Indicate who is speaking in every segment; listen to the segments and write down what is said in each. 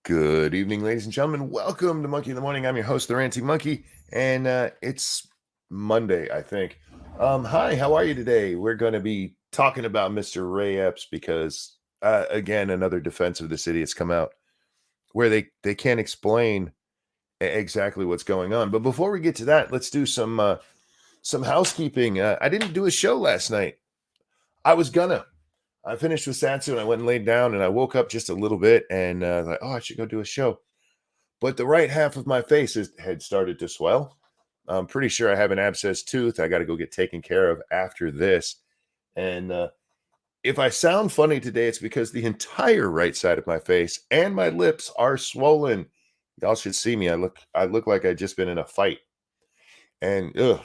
Speaker 1: Good evening, ladies and gentlemen. Welcome to Monkey in the Morning. I'm your host, the Ranting Monkey, and it's Monday, I think. Hi, how are you today? We're going to be talking about Mr. Ray Epps because, again, another defense of the city has come out where they can't explain exactly what's going on. But before we get to that, let's do some housekeeping. I didn't do a show last night. I was gonna. I finished with Satsu and I went and laid down and I woke up just a little bit and like, oh, I should go do a show. But the right half of my face had started to swell. I'm pretty sure I have an abscess tooth. I got to go get taken care of after this. And if I sound funny today, it's because the entire right side of my face and my lips are swollen. Y'all should see me. I look like I just been in a fight. And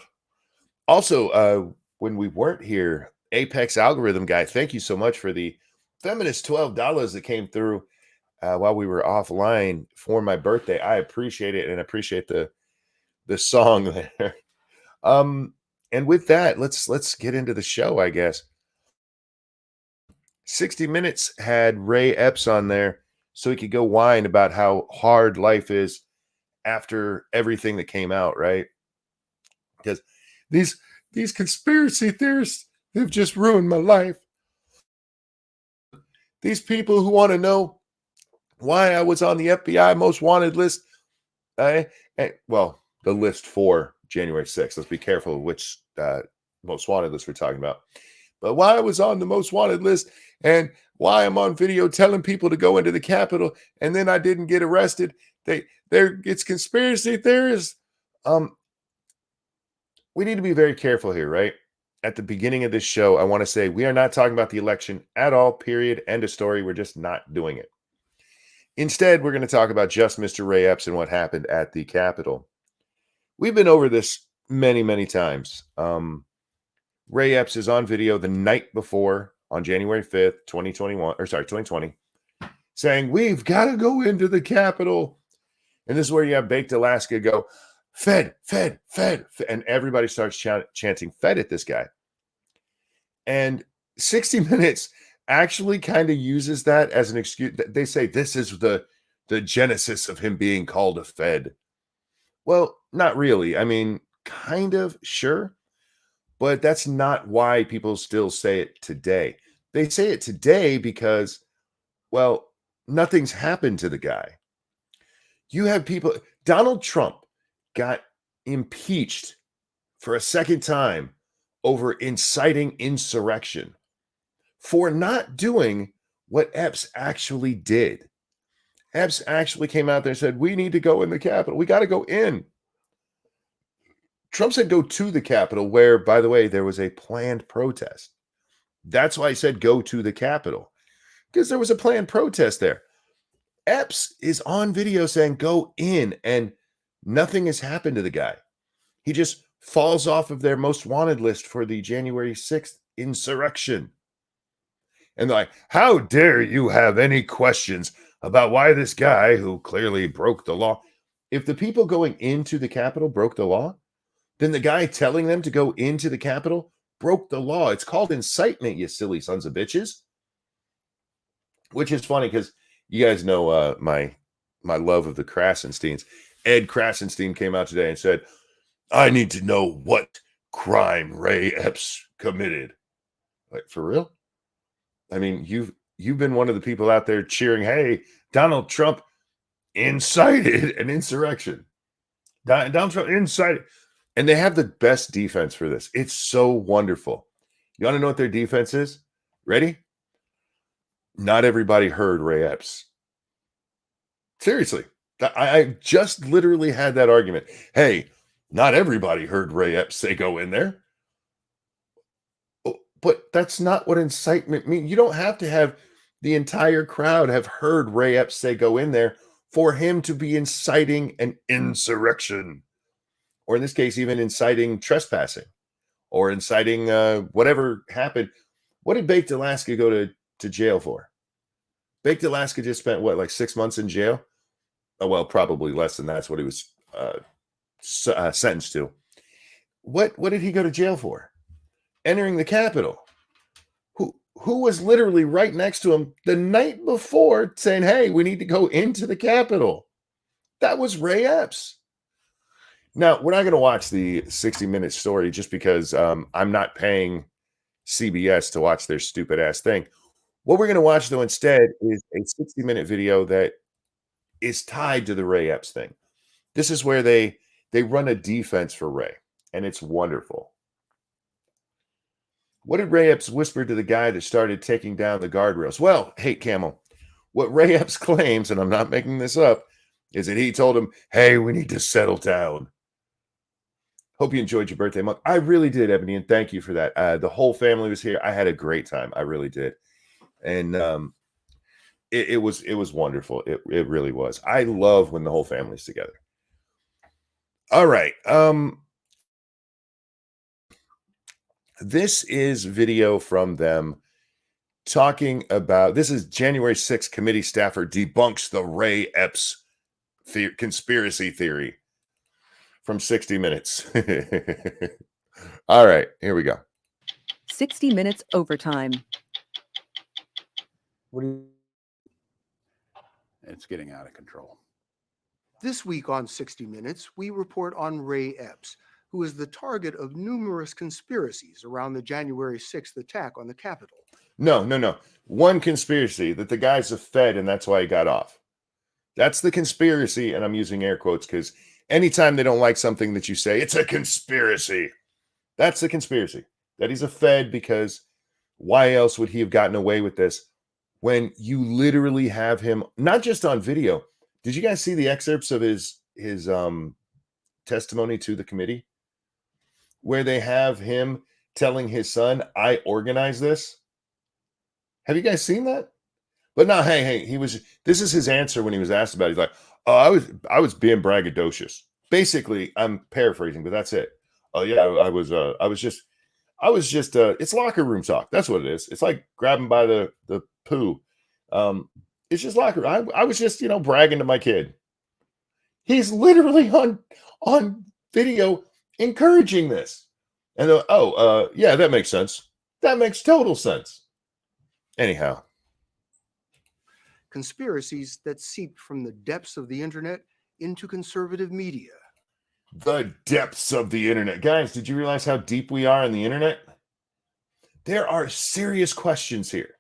Speaker 1: also, when we weren't here, Apex Algorithm guy, thank you so much for the feminist $12 that came through while we were offline for my birthday. I appreciate it and appreciate the song there. And with that, let's get into the show, I guess. 60 Minutes had Ray Epps on there so he could go whine about how hard life is after everything that came out, right? Because these conspiracy theorists, they've just ruined my life. These people who want to know why I was on the FBI most wanted list, well, the list for January 6th. Let's be careful of which most wanted list we're talking about. But why I was on the most wanted list and why I'm on video telling people to go into the Capitol and then I didn't get arrested. It's conspiracy theorists. We need to be very careful here, right? At the beginning of this show, I want to say we are not talking about the election at all, period, end of story. We're just not doing it. Instead, we're going to talk about just Mr. Ray Epps and what happened at the Capitol. We've been over this many, many times. Ray Epps is on video the night before on January 5th, 2020, saying, we've got to go into the Capitol. And this is where you have Baked Alaska go, Fed, Fed, Fed, and everybody starts chanting Fed at this guy. And 60 Minutes actually kind of uses that as an excuse. They say this is the genesis of him being called a Fed. Well, not really. I mean, kind of, sure. But that's not why people still say it today. They say it today because, well, nothing's happened to the guy. You have people, Donald Trump got impeached for a second time over inciting insurrection for not doing what Epps actually did. Epps actually came out there and said, we need to go in the Capitol. We got to go in. Trump said go to the Capitol, where, by the way, there was a planned protest. That's why I said go to the Capitol, because there was a planned protest there. Epps is on video saying go in, and nothing has happened to the guy. He just falls off of their most wanted list for the January 6th insurrection. And they're like, how dare you have any questions about why this guy who clearly broke the law? If the people going into the Capitol broke the law, then the guy telling them to go into the Capitol broke the law. It's called incitement, you silly sons of bitches. Which is funny because you guys know my love of the Krasensteins. Ed Krasenstein came out today and said, I need to know what crime Ray Epps committed. Like, for real? I mean, you've been one of the people out there cheering, hey, Donald Trump incited an insurrection. Donald Trump incited. And they have the best defense for this. It's so wonderful. You want to know what their defense is? Ready? Not everybody heard Ray Epps. Seriously. I just literally had that argument. Hey, not everybody heard Ray Epps say go in there. But that's not what incitement means. You don't have to have the entire crowd have heard Ray Epps say go in there for him to be inciting an insurrection. Or in this case, even inciting trespassing or inciting whatever happened. What did Baked Alaska go to jail for? Baked Alaska just spent, what, like 6 months in jail? Oh, well, probably less than that's what he was sentenced to. What did he go to jail for? Entering the Capitol. who was literally right next to him the night before saying, hey, we need to go into the Capitol. That was Ray Epps. Now, we're not going to watch the 60-minute story just because I'm not paying CBS to watch their stupid ass thing. What we're going to watch, though, instead is a 60-minute video that is tied to the Ray Epps thing. This is where they run a defense for Ray, and it's wonderful. What did Ray Epps whisper to the guy that started taking down the guardrails? Well, hey, Camel, what Ray Epps claims, and I'm not making this up, is that he told him, hey, we need to settle down. Hope you enjoyed your birthday month. I really did, Ebony, and thank you for that. The whole family was here. I had a great time. I really did. And it was wonderful. It really was. I love when the whole family's together. All right. This is video from them talking about, this is January 6th, committee staffer debunks the Ray Epps conspiracy theory from 60 Minutes. All right, here we go.
Speaker 2: 60 Minutes overtime.
Speaker 3: It's getting out of control.
Speaker 4: This week on 60 Minutes, we report on Ray Epps, who is the target of numerous conspiracies around the January 6th attack on the Capitol.
Speaker 1: No. One conspiracy that the guy's a Fed and that's why he got off. That's the conspiracy, and I'm using air quotes because anytime they don't like something that you say, it's a conspiracy. That's the conspiracy. That he's a Fed, because why else would he have gotten away with this when you literally have him, not just on video. Did you guys see the excerpts of his testimony to the committee where they have him telling his son, I organized this? Have you guys seen that? But no, hey, this is his answer when he was asked about it. He's like, oh, I was being braggadocious. Basically, I'm paraphrasing, but that's it. Oh yeah, I was just it's locker room talk. That's what it is. It's like grabbing by the poo. It's just locker room. I was just, bragging to my kid. He's literally on video encouraging this. And yeah, that makes sense. That makes total sense. Anyhow.
Speaker 4: Conspiracies that seeped from the depths of the internet into conservative media.
Speaker 1: The depths of the internet. Guys, did you realize how deep we are in the internet? There are serious questions here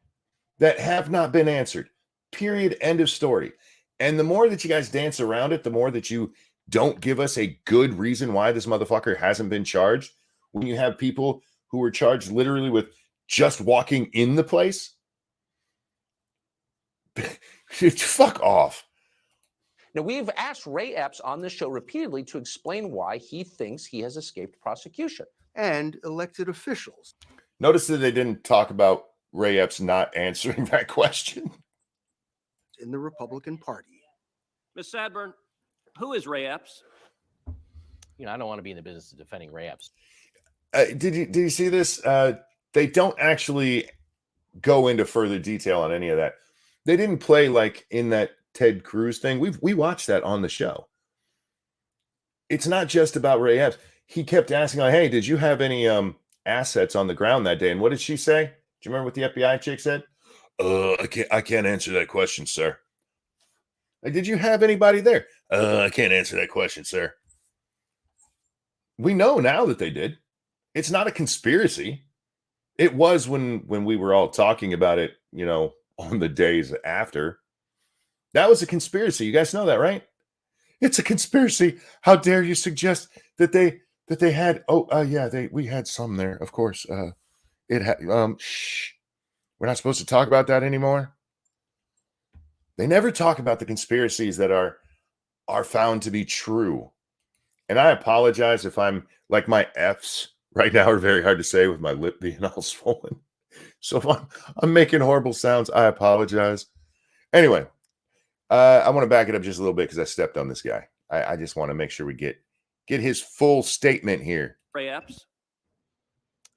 Speaker 1: that have not been answered. Period. End of story. And the more that you guys dance around it, the more that you don't give us a good reason why this motherfucker hasn't been charged. When you have people who were charged literally with just walking in the place. Fuck off.
Speaker 5: Now, we've asked Ray Epps on this show repeatedly to explain why he thinks he has escaped prosecution.
Speaker 4: And elected officials.
Speaker 1: Notice that they didn't talk about Ray Epps not answering that question.
Speaker 4: In the Republican Party.
Speaker 6: Ms. Sadburn, who is Ray Epps?
Speaker 5: I don't want to be in the business of defending Ray Epps.
Speaker 1: Did you see this? They don't actually go into further detail on any of that. They didn't play like in that Ted Cruz thing. We watched that on the show. It's not just about Ray Epps. He kept asking, like, hey, did you have any assets on the ground that day? And what did she say? Do you remember what the FBI chick said? I can't answer that question, sir. Like, did you have anybody there? I can't answer that question, sir. We know now that they did. It's not a conspiracy. It was when we were all talking about it, on the days after. That was a conspiracy. You guys know that, right? It's a conspiracy. How dare you suggest that they had? We had some there, of course. It had. Shh. We're not supposed to talk about that anymore. They never talk about the conspiracies that are found to be true. And I apologize if I'm like, my F's right now are very hard to say with my lip being all swollen. So if I'm making horrible sounds, I apologize. Anyway, I want to back it up just a little bit because I stepped on this guy. I just want to make sure we get his full statement here.
Speaker 6: Ray Epps?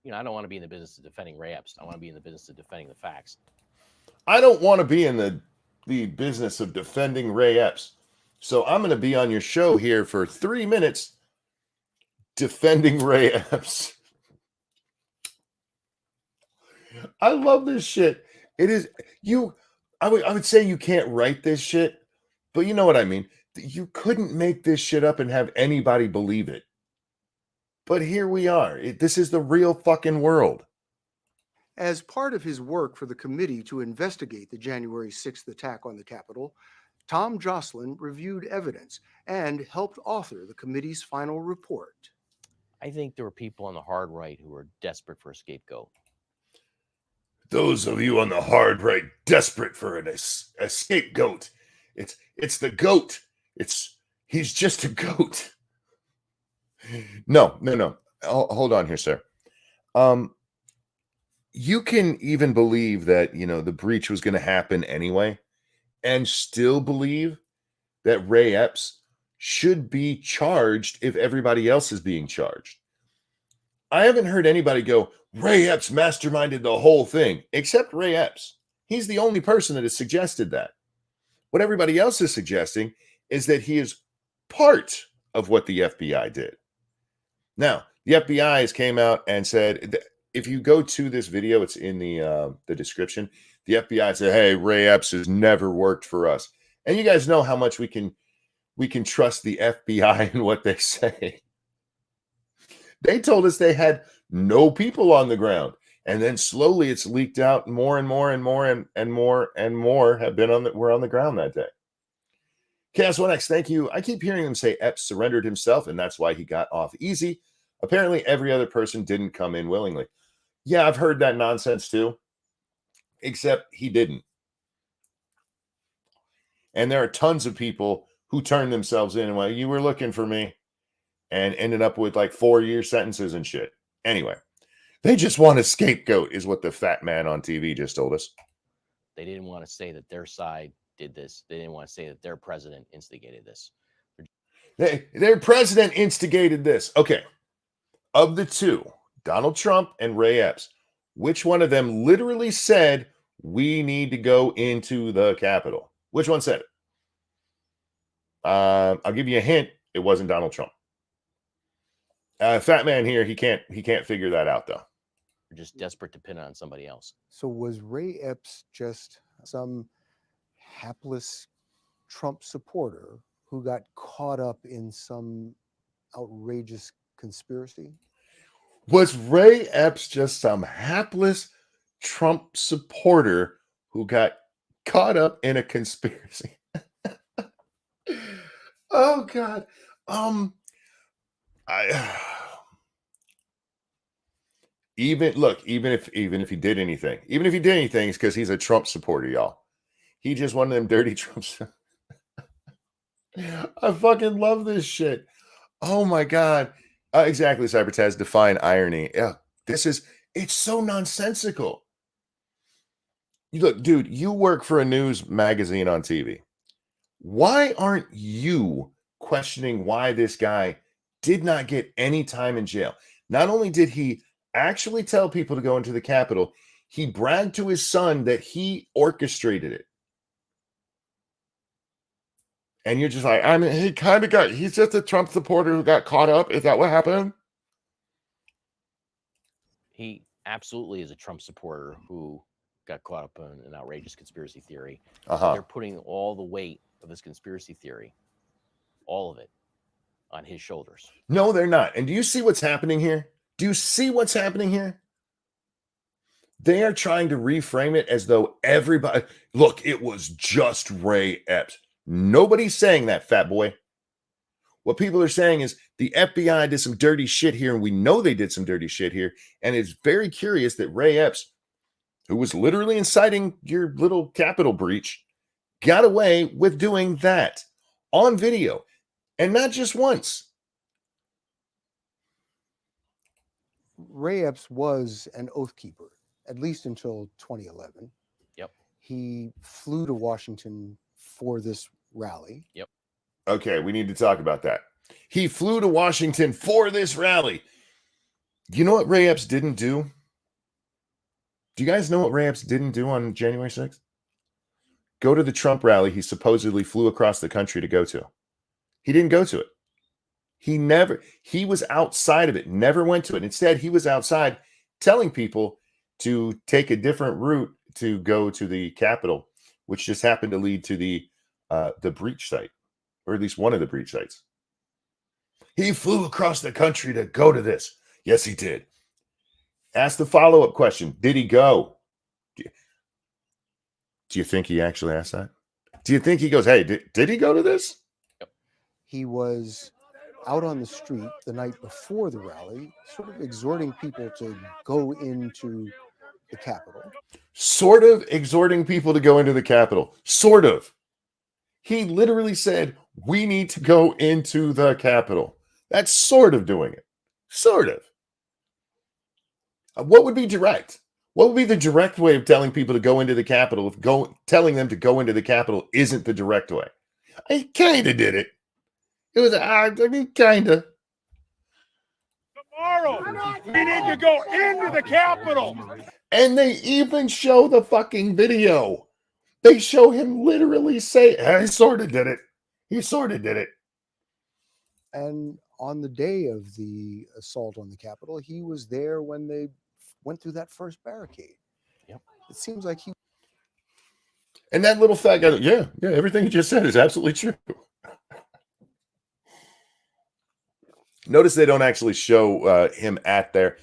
Speaker 5: I don't want to be in the business of defending Ray Epps. I want to be in the business of defending the facts.
Speaker 1: I don't want to be in the business of defending Ray Epps. So I'm going to be on your show here for 3 minutes defending Ray Epps. I love this shit. It is you. I would say you can't write this shit, but you know what I mean. You couldn't make this shit up and have anybody believe it. But here we are. This is the real fucking world.
Speaker 4: As part of his work for the committee to investigate the January 6th attack on the Capitol, Tom Jocelyn reviewed evidence and helped author the committee's final report.
Speaker 7: I think there were people on the hard right who were desperate for a scapegoat.
Speaker 1: Those of you on the hard right desperate for a scapegoat. It's the goat. He's just a goat. No. Hold on here, sir. You can even believe that, the breach was going to happen anyway, and still believe that Ray Epps should be charged if everybody else is being charged. I haven't heard anybody go, Ray Epps masterminded the whole thing, except Ray Epps. He's the only person that has suggested that. What everybody else is suggesting is that he is part of what the FBI did. Now, the FBI has came out and said, if you go to this video, it's in the description. The FBI said, hey, Ray Epps has never worked for us. And you guys know how much we can trust the FBI and what they say. They told us they had no people on the ground. And then slowly it's leaked out more and more and more and more and more have been were on the ground that day. KS1X, thank you. I keep hearing them say Epps surrendered himself and that's why he got off easy. Apparently every other person didn't come in willingly. Yeah, I've heard that nonsense too, except he didn't. And there are tons of people who turned themselves in and went, you were looking for me, and ended up with like 4-year sentences and shit. Anyway, they just want a scapegoat is what the fat man on TV just told us.
Speaker 7: They didn't want to say that their side did this. They didn't want to say that their president instigated this.
Speaker 1: Their president instigated this. Okay. Of the two, Donald Trump and Ray Epps, which one of them literally said, we need to go into the Capitol? Which one said it? I'll give you a hint. It wasn't Donald Trump. Fat man here, he can't figure that out though.
Speaker 7: They're just desperate to pin it on somebody else.
Speaker 8: So was Ray Epps just some hapless Trump supporter who got caught up in some outrageous conspiracy?
Speaker 1: Was Ray Epps just some hapless Trump supporter who got caught up in a conspiracy? Oh God. Even if he did anything, it's because he's a Trump supporter, y'all. He just one of them dirty Trumps. I fucking love this shit. Oh my God. Exactly, Cybertaz. Define irony. Yeah, it's so nonsensical. Look, dude, you work for a news magazine on TV. Why aren't you questioning why this guy did not get any time in jail? Not only did he actually tell people to go into the Capitol, he bragged to his son that he orchestrated it. And you're just like, he's just a Trump supporter who got caught up. Is that what happened?
Speaker 7: He absolutely is a Trump supporter who got caught up in an outrageous conspiracy theory. They're putting all the weight of this conspiracy theory, all of it, on his shoulders.
Speaker 1: No, they're not. And do you see what's happening here? They are trying to reframe it as though everybody, look, it was just Ray Epps. Nobody's saying that, fat boy. What people are saying is the FBI did some dirty shit here, and we know they did some dirty shit here. And it's very curious that Ray Epps, who was literally inciting your little Capitol breach, got away with doing that on video, and not just once.
Speaker 8: Ray Epps was an oath keeper, at least until 2011.
Speaker 7: Yep.
Speaker 8: He flew to Washington for this rally.
Speaker 7: Yep.
Speaker 1: Okay, we need to talk about that. He flew to Washington for this rally. You know what Ray Epps didn't do? Do you guys know what Ray Epps didn't do on January 6th? Go to the Trump rally he supposedly flew across the country to go to. He didn't go to it. He was outside of it, never went to it. Instead, he was outside telling people to take a different route to go to the Capitol, which just happened to lead to the breach site, or at least one of the breach sites. He flew across the country to go to this. Yes, he did. Ask the follow-up question. Did he go? Do you think he actually asked that? Do you think he goes, hey, did he go to this?
Speaker 8: He was out on the street the night before the rally, sort of exhorting people to go into the Capitol.
Speaker 1: Sort of exhorting people to go into the Capitol. Sort of. He literally said, we need to go into the Capitol. That's sort of doing it. Sort of. What would be direct? What would be the direct way of telling people to go into the Capitol if telling them to go into the Capitol isn't the direct way? I kind of did it. It was, I mean, kind of.
Speaker 9: Tomorrow, we need to go into the Capitol.
Speaker 1: And they even show the fucking video. They show him literally say, I sort of did it. He sort of did it.
Speaker 8: And on the day of the assault on the Capitol, he was there when they went through that first barricade.
Speaker 7: Yep.
Speaker 8: It seems like he.
Speaker 1: And that little fat guy, yeah, everything you just said is absolutely true. Notice they don't actually show him at there.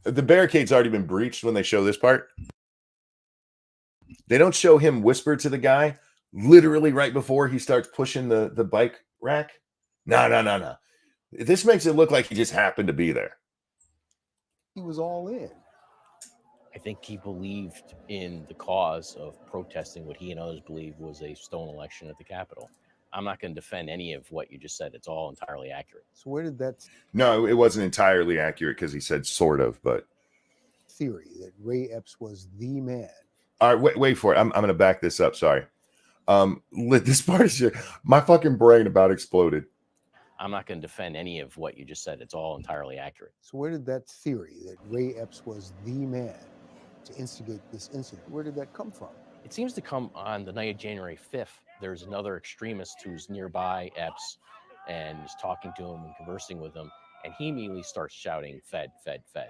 Speaker 1: The barricade's already been breached when they show this part. They don't show him whisper to the guy literally right before he starts pushing the bike rack. No. This makes it look like he just happened to be there.
Speaker 8: He was all in.
Speaker 7: I think he believed in the cause of protesting what he and others believed was a stolen election at the Capitol. I'm not going to defend any of what you just said. It's all entirely accurate.
Speaker 8: So where did that
Speaker 1: No, it wasn't entirely accurate because he said sort of, but
Speaker 8: theory that Ray Epps was the man?
Speaker 1: All right, wait for it. I'm going to back this up. Sorry. This part is just, my fucking brain about exploded.
Speaker 7: I'm not going to defend any of what you just said. It's all entirely accurate.
Speaker 8: So where did that theory that Ray Epps was the man to instigate this incident, where did that come from?
Speaker 7: It seems to come on the night of January 5th. There's another extremist who's nearby Epps and is talking to him and conversing with him, and he immediately starts shouting, Fed, Fed, Fed.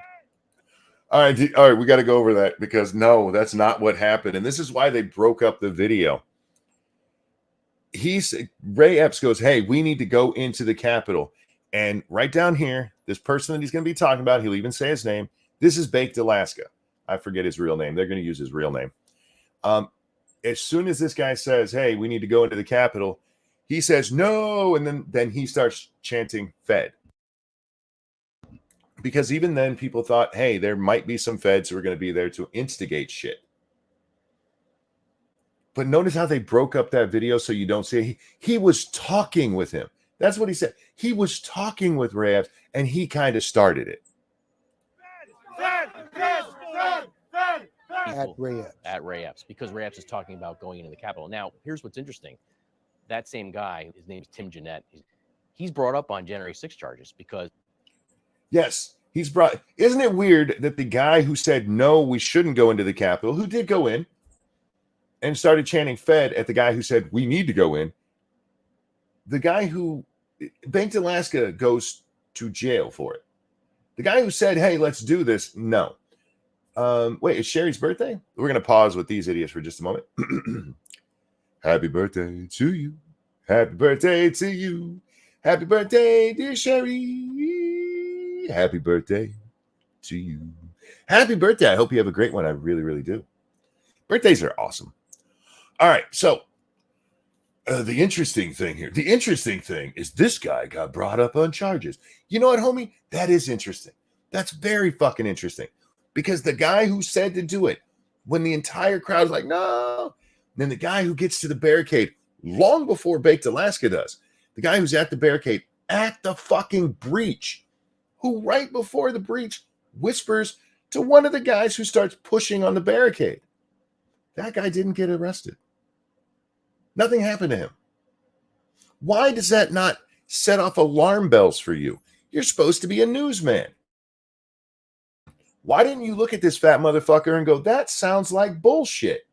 Speaker 1: All right, we got to go over that because no, that's not what happened. And this is why they broke up the video. Ray Epps goes, hey, we need to go into the Capitol. And right down here, this person that he's going to be talking about, he'll even say his name. This is Baked Alaska. I forget his real name. They're going to use his real name. As soon as this guy says, hey, we need to go into the Capitol, he says, no. And then he starts chanting Fed. Because even then people thought, hey, there might be some feds who are going to be there to instigate shit. But notice how they broke up that video so you don't see it. He was talking with him. That's what he said. He was talking with Ray Epps, and he kind of started it.
Speaker 8: At Ray Epps.
Speaker 7: At Ray Epps, because Ray Epps is talking about going into the Capitol. Now, here's what's interesting. That same guy, his name is Tim Janette, he's brought up on January 6 charges because...
Speaker 1: Yes, he's brought... Isn't it weird that the guy who said, no, we shouldn't go into the Capitol, who did go in, and started chanting Fed at the guy who said, we need to go in, the guy who... Banked Alaska goes to jail for it. The guy who said, hey, let's do this, no. Wait, it's Sherry's birthday? We're going to pause with these idiots for just a moment. Happy birthday to you. Happy birthday to you. Happy birthday, dear Sherry. Happy birthday to you. Happy birthday. I hope you have a great one. I really, really do. Birthdays are awesome. All right, so the interesting thing is this guy got brought up on charges. You know what, homie? That is interesting. That's very fucking interesting. Because the guy who said to do it, when the entire crowd is like, no, then the guy who gets to the barricade long before Baked Alaska does, the guy who's at the barricade at the fucking breach, who right before the breach whispers to one of the guys who starts pushing on the barricade. That guy didn't get arrested. Nothing happened to him. Why does that not set off alarm bells for you? You're supposed to be a newsman. Why didn't you look at this fat motherfucker and go, that sounds like bullshit?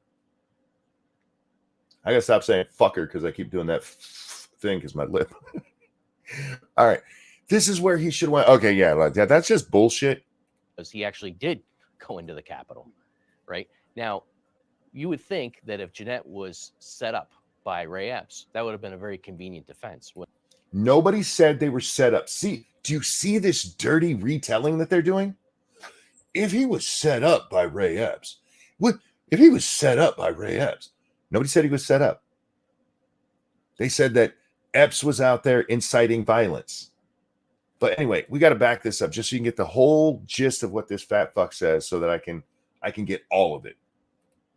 Speaker 1: I gotta stop saying fucker because I keep doing that thing because my lip. All right. This is where he should have went. Okay, yeah, like that's just bullshit.
Speaker 7: Because he actually did go into the Capitol. right? Now, you would think that if Janette was set up by Ray Epps, that would have been a very convenient defense.
Speaker 1: Nobody said they were set up. See, do you see this dirty retelling that they're doing? If he was set up by Ray Epps, if he was set up by Ray Epps, nobody said he was set up. They said that Epps was out there inciting violence. But anyway, we got to back this up just so you can get the whole gist of what this fat fuck says so that I can get all of it.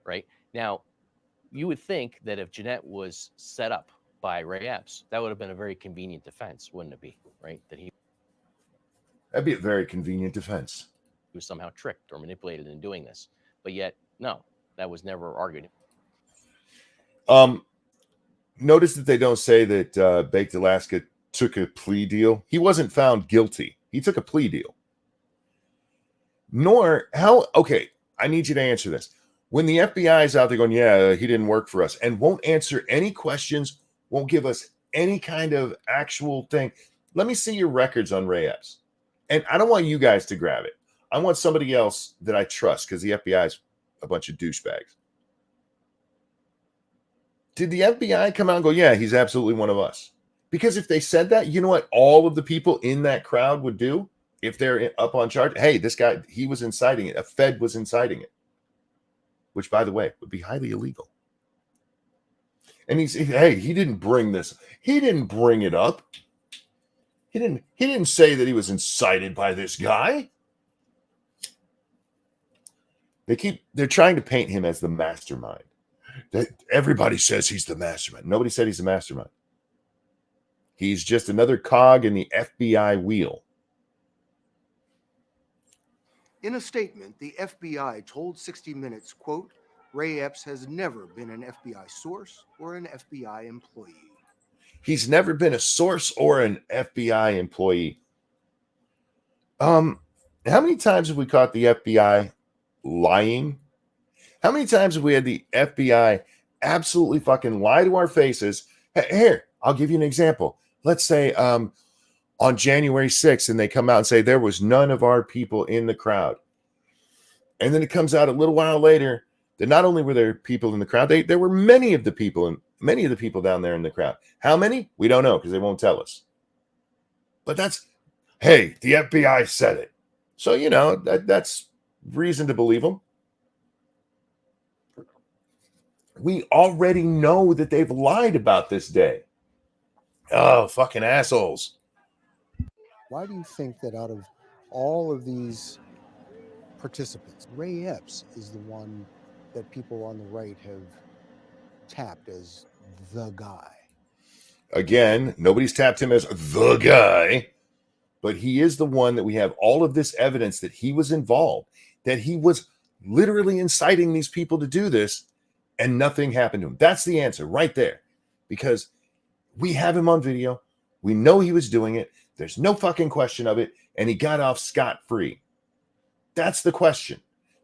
Speaker 7: Right? Now, you would think that if Janette was set up by Ray Epps, that would have been a very convenient defense, wouldn't it be? Right?
Speaker 1: That'd be a very convenient defense.
Speaker 7: He was somehow tricked or manipulated in doing this. But yet, no, that was never argued.
Speaker 1: Notice that they don't say that Baked Alaska took a plea deal. He wasn't found guilty. He took a plea deal. Okay, I need you to answer this. When the FBI is out there going, yeah, he didn't work for us, and won't answer any questions, won't give us any kind of actual thing. Let me see your records on Ray Epps. And I don't want you guys to grab it. I want somebody else that I trust because the FBI is a bunch of douchebags. Did the FBI come out and go, yeah, he's absolutely one of us? Because if they said that, you know what all of the people in that crowd would do if they're up on charge? Hey, this guy, he was inciting it. A Fed was inciting it. Which, by the way, would be highly illegal. And he didn't bring this. He didn't bring it up. He didn't say that he was incited by this guy. They're trying to paint him as the mastermind. Everybody says he's the mastermind. Nobody said he's the mastermind. He's just another cog in the FBI wheel.
Speaker 4: In a statement, the FBI told 60 Minutes, quote, Ray Epps has never been an FBI source or an FBI employee.
Speaker 1: He's never been a source or an FBI employee. How many times have we caught the FBI lying? How many times have we had the FBI absolutely fucking lie to our faces? Here, I'll give you an example. Let's say on January 6th, and they come out and say there was none of our people in the crowd. And then it comes out a little while later that not only were there people in the crowd, there were many of the people down there in the crowd. How many? We don't know because they won't tell us. But hey, the FBI said it. So, you know, that's reason to believe them. We already know that they've lied about this day. Oh, fucking assholes.
Speaker 8: Why do you think that out of all of these participants, Ray Epps is the one that people on the right have tapped as the guy?
Speaker 1: Again, nobody's tapped him as the guy, but he is the one that we have all of this evidence that he was involved, that he was literally inciting these people to do this, and nothing happened to him. That's the answer right there, because we have him on video. We know he was doing it. There's no fucking question of it, and he got off scot-free. That's the question.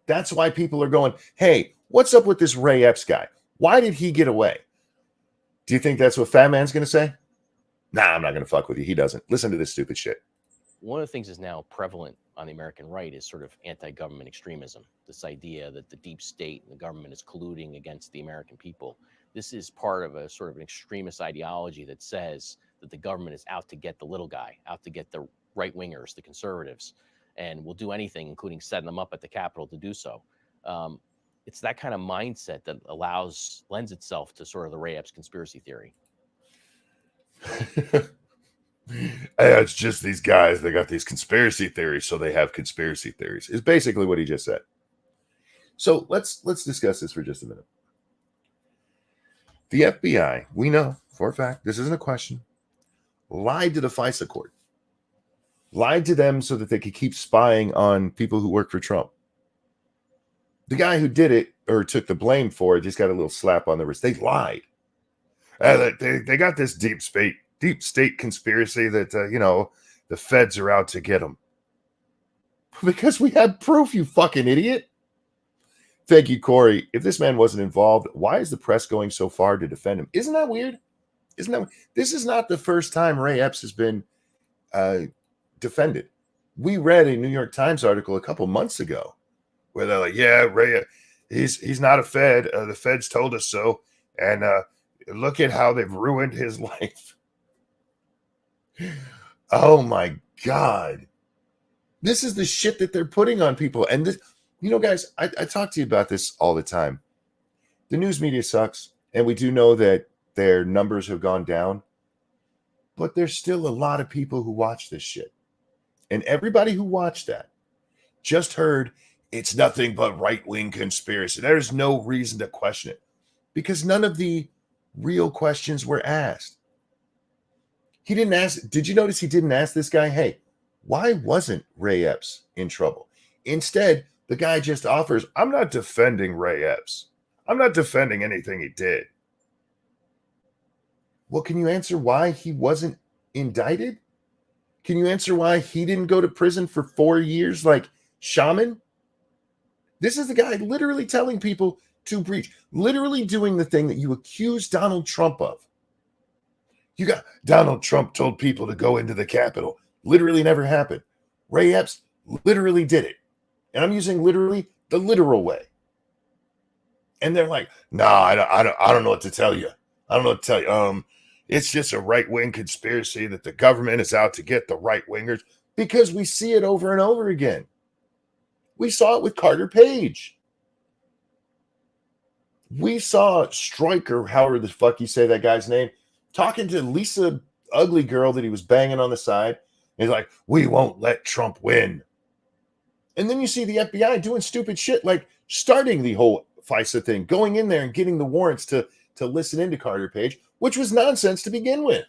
Speaker 1: That's why people are going, hey, what's up with this Ray Epps guy? Why did he get away? Do you think that's what Fat Man's going to say? Nah, I'm not going to fuck with you. He doesn't. Listen to this stupid shit.
Speaker 7: One of the things that's now prevalent on the American right is sort of anti-government extremism. This idea that the deep state and the government is colluding against the American people. This is part of a sort of an extremist ideology that says that the government is out to get the little guy, out to get the right-wingers, the conservatives, and will do anything, including setting them up at the Capitol to do so. It's that kind of mindset that lends itself to sort of the Ray Epps conspiracy theory.
Speaker 1: It's just these guys, they got these conspiracy theories, so they have conspiracy theories, is basically what he just said. So let's discuss this for just a minute. The FBI, we know for a fact, this isn't a question, lied to the FISA court. Lied to them so that they could keep spying on people who work for Trump. The guy who did it or took the blame for it just got a little slap on the wrist. They lied. They got this deep state conspiracy that, the feds are out to get them. Because we had proof, you fucking idiot. Thank you, Corey. If this man wasn't involved, why is the press going so far to defend him? Isn't that weird? This is not the first time Ray Epps has been defended. We read a New York Times article a couple months ago where they're like, yeah, Ray, He's not a Fed. The Feds told us so. And look at how they've ruined his life. Oh my God. This is the shit that they're putting on people. And this, guys, I talk to you about this all the time. The news media sucks. And we do know that their numbers have gone down. But there's still a lot of people who watch this shit. And everybody who watched that just heard it's nothing but right-wing conspiracy. There's no reason to question it because none of the real questions were asked. He didn't ask. Did you notice he didn't ask this guy, hey, why wasn't Ray Epps in trouble? Instead, the guy just offers, I'm not defending Ray Epps. I'm not defending anything he did. Well, can you answer why he wasn't indicted? Can you answer why he didn't go to prison for 4 years like Shaman? This is the guy literally telling people to breach, literally doing the thing that you accuse Donald Trump of. You got Donald Trump told people to go into the Capitol. Literally never happened. Ray Epps literally did it. And I'm using literally the literal way. And they're like, no, I don't know what to tell you. I don't know what to tell you. It's just a right-wing conspiracy that the government is out to get the right-wingers because we see it over and over again. We saw it with Carter Page. We saw Stryker, however the fuck you say that guy's name, talking to Lisa Ugly Girl that he was banging on the side. He's like, we won't let Trump win. And then you see the FBI doing stupid shit like starting the whole FISA thing, going in there and getting the warrants to listen into Carter Page, which was nonsense to begin with.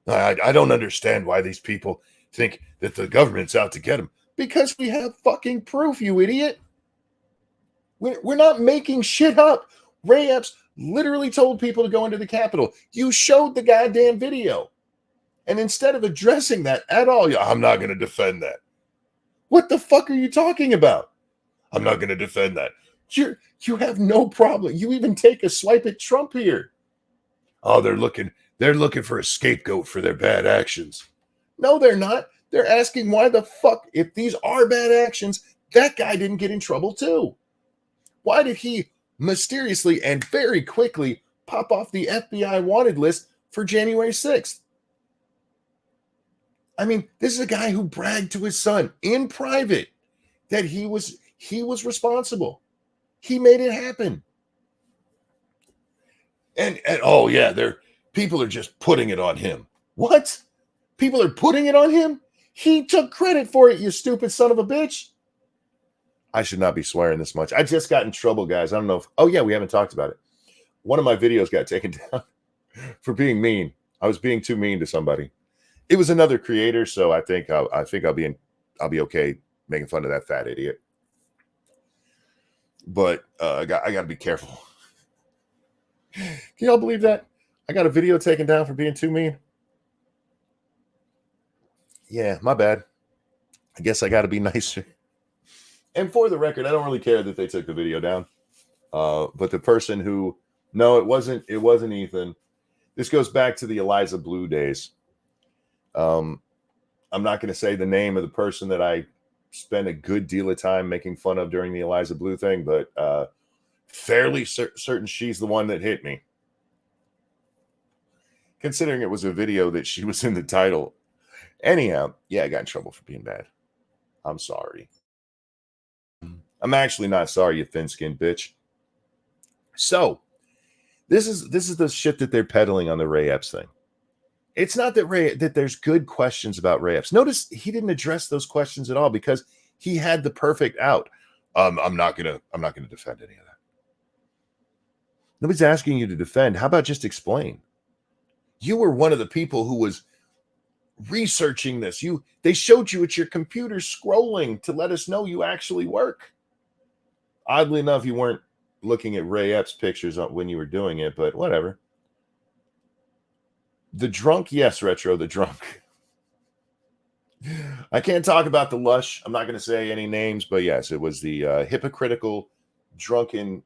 Speaker 1: I don't understand why these people think that the government's out to get them. Because we have fucking proof, you idiot. We're not making shit up. Ray Epps literally told people to go into the Capitol. You showed the goddamn video. And instead of addressing that at all, I'm not going to defend that. What the fuck are you talking about? I'm not going to defend that. You have no problem. You even take a swipe at Trump here. Oh, they're looking for a scapegoat for their bad actions. No, they're not. They're asking why the fuck, if these are bad actions, that guy didn't get in trouble too. Why did he mysteriously and very quickly pop off the FBI wanted list for January 6th? I mean, this is a guy who bragged to his son in private that he was responsible. He made it happen. And oh yeah, people are just putting it on him. What? People are putting it on him? He took credit for it, you stupid son of a bitch. I should not be swearing this much. I just got in trouble, guys. I don't know if, oh yeah, we haven't talked about it. One of my videos got taken down for being mean. I was being too mean to somebody. It was another creator, so I think I'll be okay making fun of that fat idiot. But I got to be careful. Can y'all believe that? I got a video taken down for being too mean. Yeah, my bad. I guess I got to be nicer. And for the record, I don't really care that they took the video down. But the person who, no, it wasn't Ethan. This goes back to the Eliza Blue days. I'm not going to say the name of the person that I spent a good deal of time making fun of during the Eliza Blue thing, but fairly certain she's the one that hit me. Considering it was a video that she was in the title. Anyhow, yeah, I got in trouble for being bad. I'm sorry. I'm actually not sorry, you thin-skinned bitch. So, this is the shit that they're peddling on the Ray Epps thing. It's not that there's good questions about Ray Epps. Notice he didn't address those questions at all because he had the perfect out. I'm not gonna defend any of that. Nobody's asking you to defend. How about just explain? You were one of the people who was researching this. They showed you at your computer scrolling to let us know you actually work. Oddly enough, you weren't looking at Ray Epps pictures when you were doing it, but whatever. The drunk, yes, Retro, the drunk. I can't talk about the lush. I'm not going to say any names, but yes, it was the hypocritical, drunken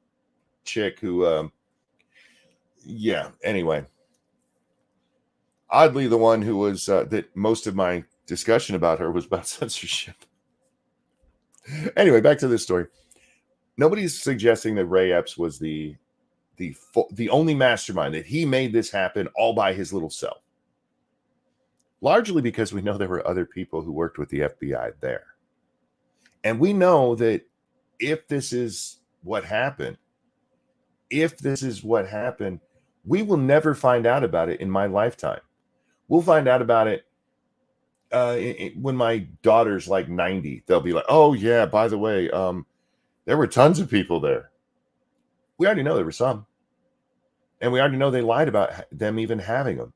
Speaker 1: chick who, yeah, anyway. Oddly, the one who was, that most of my discussion about her was about censorship. Anyway, back to this story. nobody's suggesting that Ray Epps was the only mastermind, that he made this happen all by his little self. Largely because we know there were other people who worked with the FBI there. And we know that if this is what happened, we will never find out about it in my lifetime. We'll find out about it when my daughter's like 90. They'll be like, oh yeah, by the way, there were tons of people there. We already know there were some. And we already know they lied about them even having them.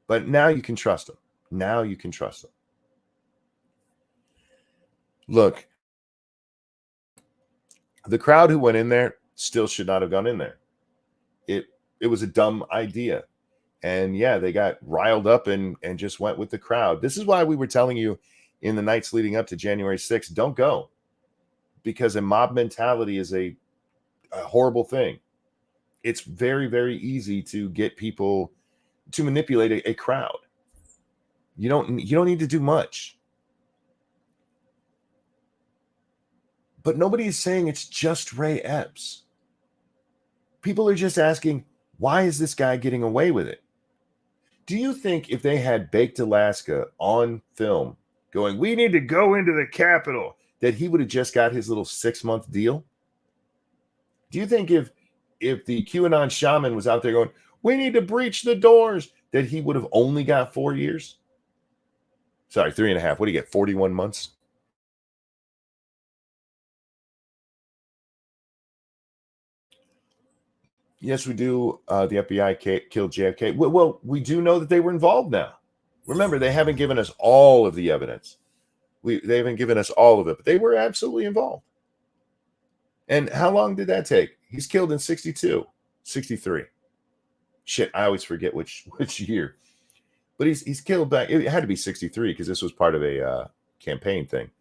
Speaker 1: But now you can trust them. Now you can trust them. Look, the crowd who went in there still should not have gone in there. It was a dumb idea. And yeah, they got riled up and just went with the crowd. This is why we were telling you in the nights leading up to January 6th, don't go. Because a mob mentality is a horrible thing. It's very, very easy to get people to manipulate a crowd. You don't need to do much. But nobody is saying it's just Ray Epps. People are just asking, why is this guy getting away with it? Do you think if they had Baked Alaska on film going, we need to go into the Capitol, that he would have just got his little 6-month deal? Do you think if the QAnon shaman was out there going, we need to breach the doors, that he would have only got 4 years? Sorry, 3.5. What do you get, 41 months? Yes, we do. The FBI killed JFK. Well, we do know that they were involved now. Remember, they haven't given us all of the evidence. They haven't given us all of it, but they were absolutely involved. And how long did that take? He's killed in 62, 63. Shit, I always forget which year. But he's killed back. It had to be 63 because this was part of a campaign thing.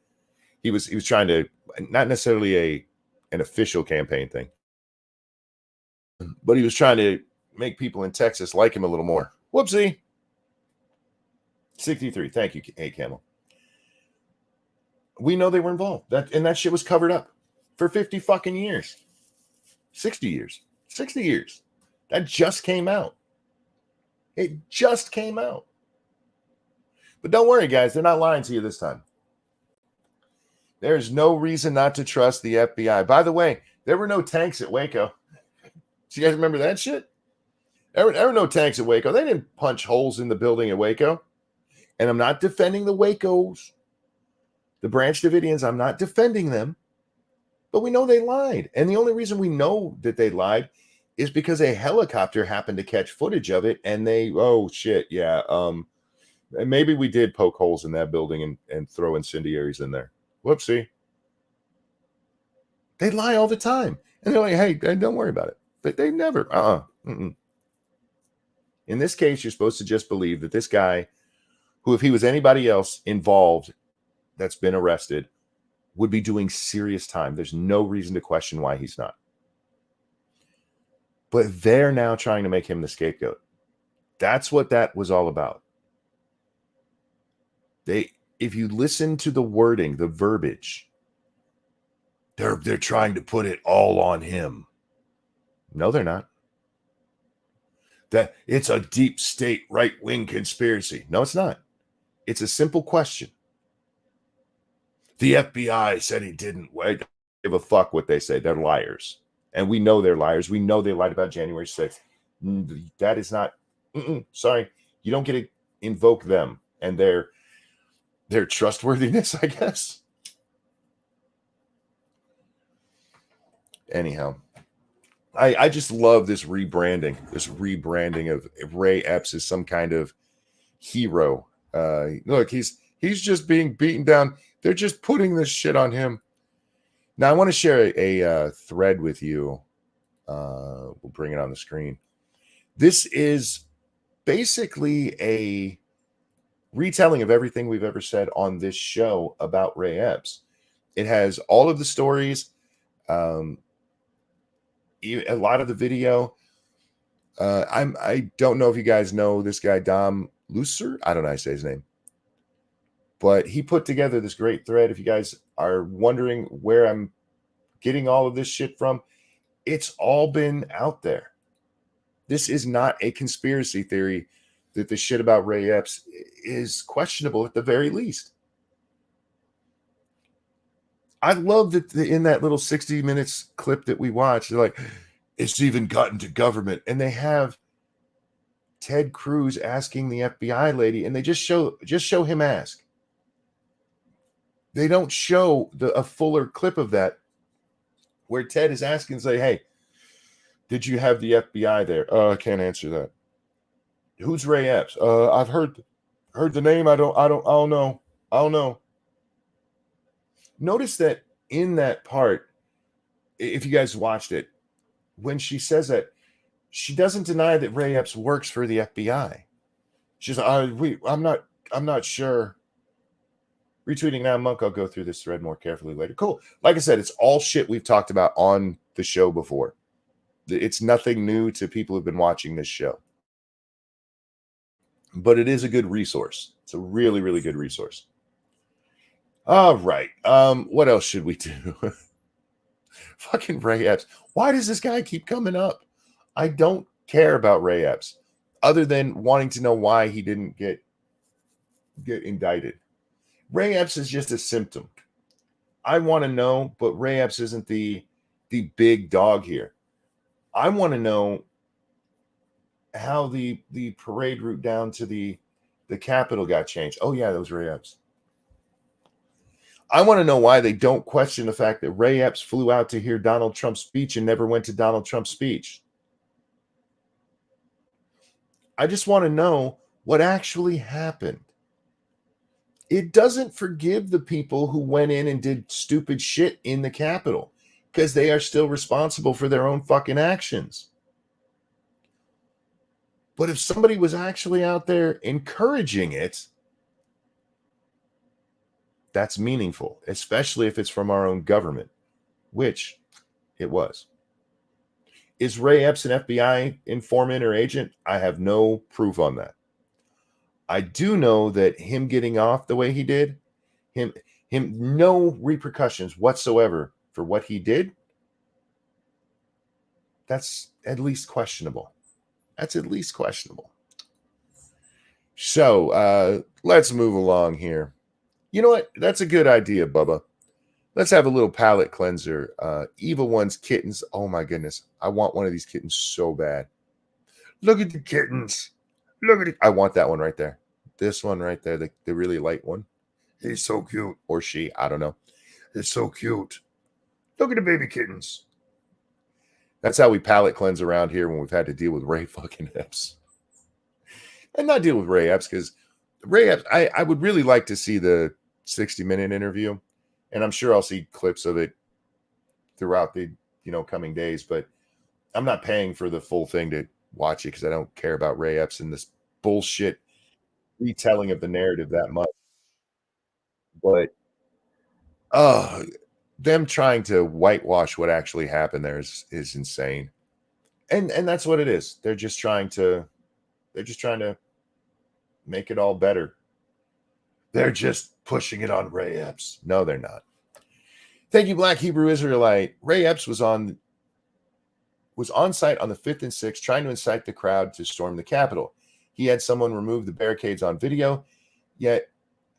Speaker 1: He was trying to, not necessarily an official campaign thing, but he was trying to make people in Texas like him a little more. Whoopsie. 63. Thank you, Hey Camel. We know they were involved. That shit was covered up for 50 fucking years. 60 years. 60 years. That just came out. It just came out. But don't worry, guys. They're not lying to you this time. There's no reason not to trust the FBI. By the way, there were no tanks at Waco. Do you guys remember that shit? There were no tanks at Waco. They didn't punch holes in the building at Waco. And I'm not defending the Wacos, the Branch Davidians. I'm not defending them. But we know they lied. And the only reason we know that they lied is because a helicopter happened to catch footage of it. And oh, shit, yeah. Maybe we did poke holes in that building and throw incendiaries in there. Whoopsie. They lie all the time. And they're like, hey, don't worry about it. But they never. In this case, you're supposed to just believe that this guy, who, if he was anybody else involved that's been arrested, would be doing serious time. There's no reason to question why he's not. But they're now trying to make him the scapegoat. That's what that was all about. If you listen to the wording, the verbiage, they're trying to put it all on him. No, they're not. That it's a deep state right-wing conspiracy. No, it's not. It's a simple question. The FBI said he didn't. I don't give a fuck what they say. They're liars. And we know they're liars. We know they lied about January 6th. That is not. Sorry. You don't get to invoke them and their trustworthiness, I guess. Anyhow. I just love this rebranding of Ray Epps as some kind of hero. Look, he's just being beaten down. They're just putting this shit on him. Now, I want to share a thread with you. We'll bring it on the screen. This is basically a retelling of everything we've ever said on this show about Ray Epps. It has all of the stories, a lot of the video. I don't know if you guys know this guy, Dom Lucer. I don't know how to say his name. But he put together this great thread. If you guys are wondering where I'm getting all of this shit from, it's all been out there. This is not a conspiracy theory that the shit about Ray Epps is questionable at the very least. I love that in that little 60 minutes clip that we watched, they're like, it's even gotten to government. And they have Ted Cruz asking the FBI lady, and they just show him ask. They don't show a fuller clip of that where Ted is asking, say, hey, did you have the FBI there? I can't answer that. Who's Ray Epps? I've heard the name. I don't know. Notice that in that part, if you guys watched it, when she says that, she doesn't deny that Ray Epps works for the FBI. She's I'm not sure. Retweeting now, Monk. I'll go through this thread more carefully later. Cool. Like I said, it's all shit we've talked about on the show before. It's nothing new to people who've been watching this show. But it is a good resource. It's a really, really good resource. All right. What else should we do? Fucking Ray Epps. Why does this guy keep coming up? I don't care about Ray Epps, other than wanting to know why he didn't get indicted. Ray Epps is just a symptom. I want to know, but Ray Epps isn't the big dog here. I want to know how the parade route down to the Capitol got changed. Oh yeah, that was Ray Epps. I want to know why they don't question the fact that Ray Epps flew out to hear Donald Trump's speech and never went to Donald Trump's speech. I just want to know what actually happened. It doesn't forgive the people who went in and did stupid shit in the Capitol, because they are still responsible for their own fucking actions. But if somebody was actually out there encouraging it, that's meaningful, especially if it's from our own government, which it was. Is Ray Epps an FBI informant or agent? I have no proof on that. I do know that him getting off the way he did, him no repercussions whatsoever for what he did, that's at least questionable. That's at least questionable. So let's move along here. You know what? That's a good idea, Bubba. Let's have a little palate cleanser. Evil One's kittens. Oh my goodness. I want one of these kittens so bad. Look at the kittens. Look at it. I want that one right there. This one right there, the really light one. He's so cute. Or she, I don't know. It's so cute. Look at the baby kittens. That's how we palate cleanse around here when we've had to deal with Ray fucking Epps. And not deal with Ray Epps, because Ray Epps, I would really like to see the 60-minute interview. And I'm sure I'll see clips of it throughout the coming days. But I'm not paying for the full thing to watch it, because I don't care about Ray Epps and this bullshit retelling of the narrative that much. But them trying to whitewash what actually happened there is insane. And that's what it is. They're just trying to make it all better. They're just pushing it on Ray Epps. No, they're not. Thank you, Black Hebrew Israelite. Ray Epps was on site on the 5th and 6th trying to incite the crowd to storm the Capitol. He had someone remove the barricades on video, yet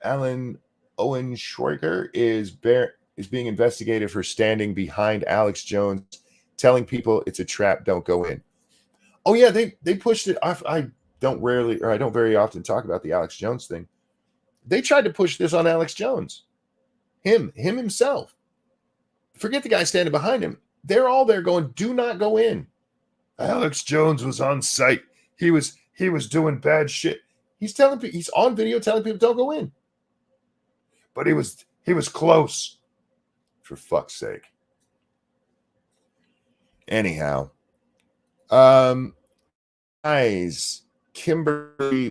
Speaker 1: Alan Owen Schweiger is being investigated for standing behind Alex Jones, telling people it's a trap, don't go in. Oh yeah, they pushed it. I don't very often talk about the Alex Jones thing. They tried to push this on Alex Jones. Him himself. Forget the guy standing behind him. They're all there going, do not go in. Alex Jones was on site. He was doing bad shit. He's on video telling people don't go in. But he was close. For fuck's sake. Anyhow. Guys, Kimberly.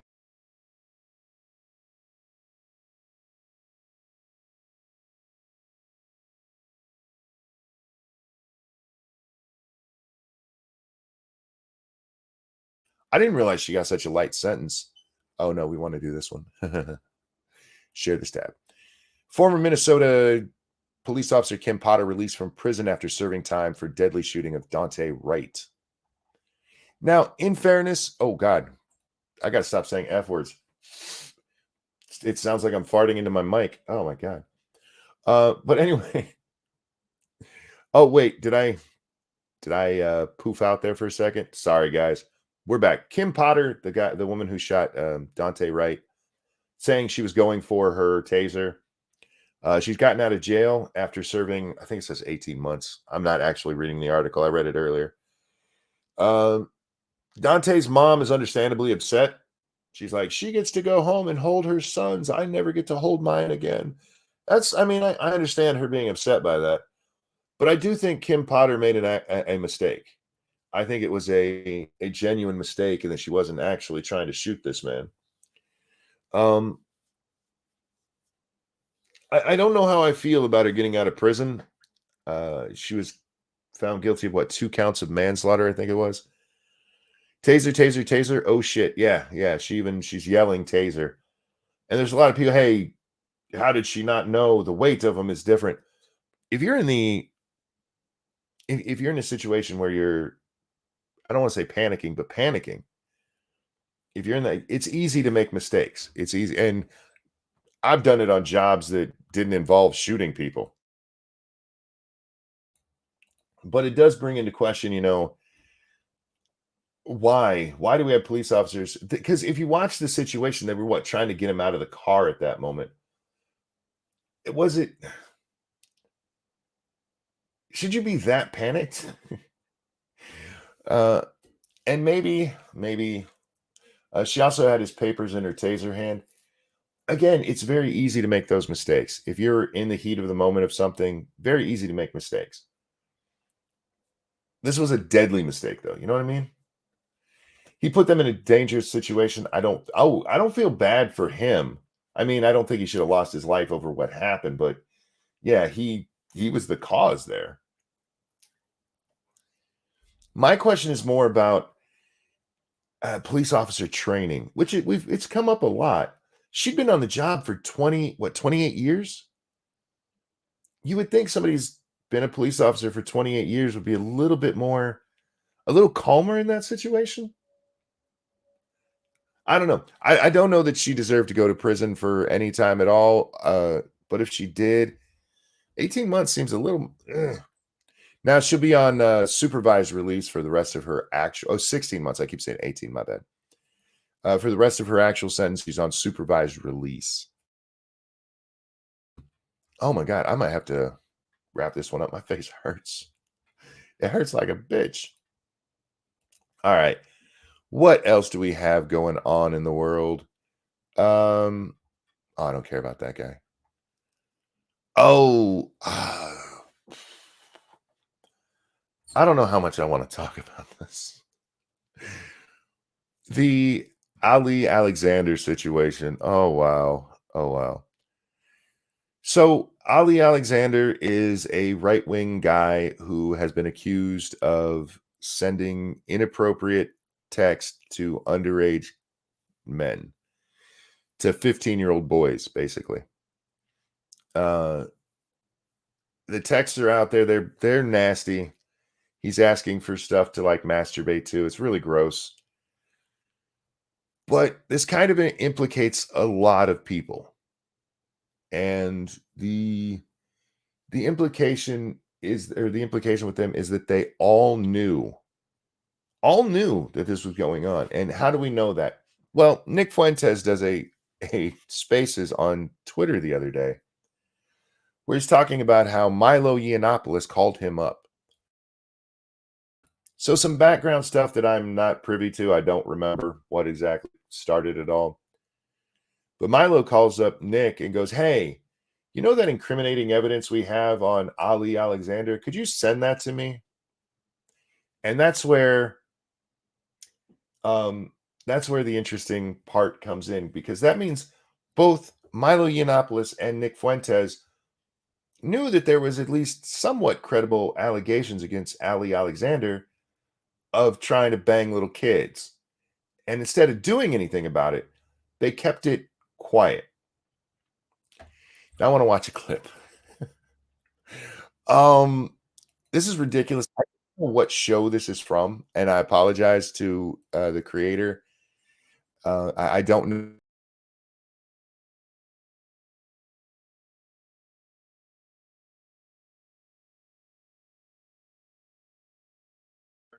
Speaker 1: I didn't realize she got such a light sentence. Oh no, we want to do this one. Share this tab. Former Minnesota police officer Kim Potter released from prison after serving time for deadly shooting of Dante Wright. Now, in fairness, oh God, I got to stop saying F words. It sounds like I'm farting into my mic. Oh my God. But anyway. Oh, wait, did I poof out there for a second? Sorry, guys. We're back. Kim Potter, the woman who shot Dante Wright, saying she was going for her taser. She's gotten out of jail after serving, I think it says 18 months. I'm not actually reading the article. I read it earlier. Dante's mom is understandably upset. She's like, she gets to go home and hold her sons. I never get to hold mine again. I understand her being upset by that. But I do think Kim Potter made a mistake. I think it was a genuine mistake and that she wasn't actually trying to shoot this man. I don't know how I feel about her getting out of prison. She was found guilty of 2 counts of manslaughter, I think it was. Taser, taser, taser. Oh shit. Yeah. She's yelling taser. And there's a lot of people, hey, how did she not know? The weight of them is different. If you're in a situation where you're, I don't want to say panicking, but panicking. If you're in that, it's easy to make mistakes. It's easy. And I've done it on jobs that didn't involve shooting people. But it does bring into question, why do we have police officers? Because if you watch the situation, they were trying to get him out of the car at that moment. Should you be that panicked? And maybe she also had his papers in her taser hand. Again, it's very easy to make those mistakes. If you're in the heat of the moment of something, very easy to make mistakes. This was a deadly mistake, though. You know what I mean? He put them in a dangerous situation. I don't feel bad for him. I mean, I don't think he should have lost his life over what happened, but yeah, he was the cause there. My question is more about police officer training, which it's come up a lot. She'd been on the job for 28 years? You would think somebody's been a police officer for 28 years would be a little calmer in that situation. I don't know. I don't know that she deserved to go to prison for any time at all. But if she did, 18 months seems a little... Now she'll be on supervised release for the rest of her 16 months. I keep saying 18, my bad. For the rest of her actual sentence, she's on supervised release. Oh my God, I might have to wrap this one up. My face hurts. It hurts like a bitch. All right. What else do we have going on in the world? Oh, I don't care about that guy. Oh, I don't know how much I want to talk about this. The Ali Alexander situation. Oh, wow. So Ali Alexander is a right-wing guy who has been accused of sending inappropriate text to underage men, to 15-year-old boys, basically. The texts are out there. They're nasty. He's asking for stuff to masturbate to. It's really gross. But this kind of implicates a lot of people. And the implication with them is that they all knew that this was going on. And how do we know that? Well, Nick Fuentes does a Spaces on Twitter the other day where he's talking about how Milo Yiannopoulos called him up. So some background stuff that I'm not privy to. I don't remember what exactly started it all. But Milo calls up Nick and goes, hey, you know that incriminating evidence we have on Ali Alexander? Could you send that to me? And that's where the interesting part comes in, because that means both Milo Yiannopoulos and Nick Fuentes knew that there was at least somewhat credible allegations against Ali Alexander of trying to bang little kids. And instead of doing anything about it, they kept it quiet. Now I want to watch a clip. This is ridiculous. I don't know what show this is from, and I apologize to the creator. I don't know.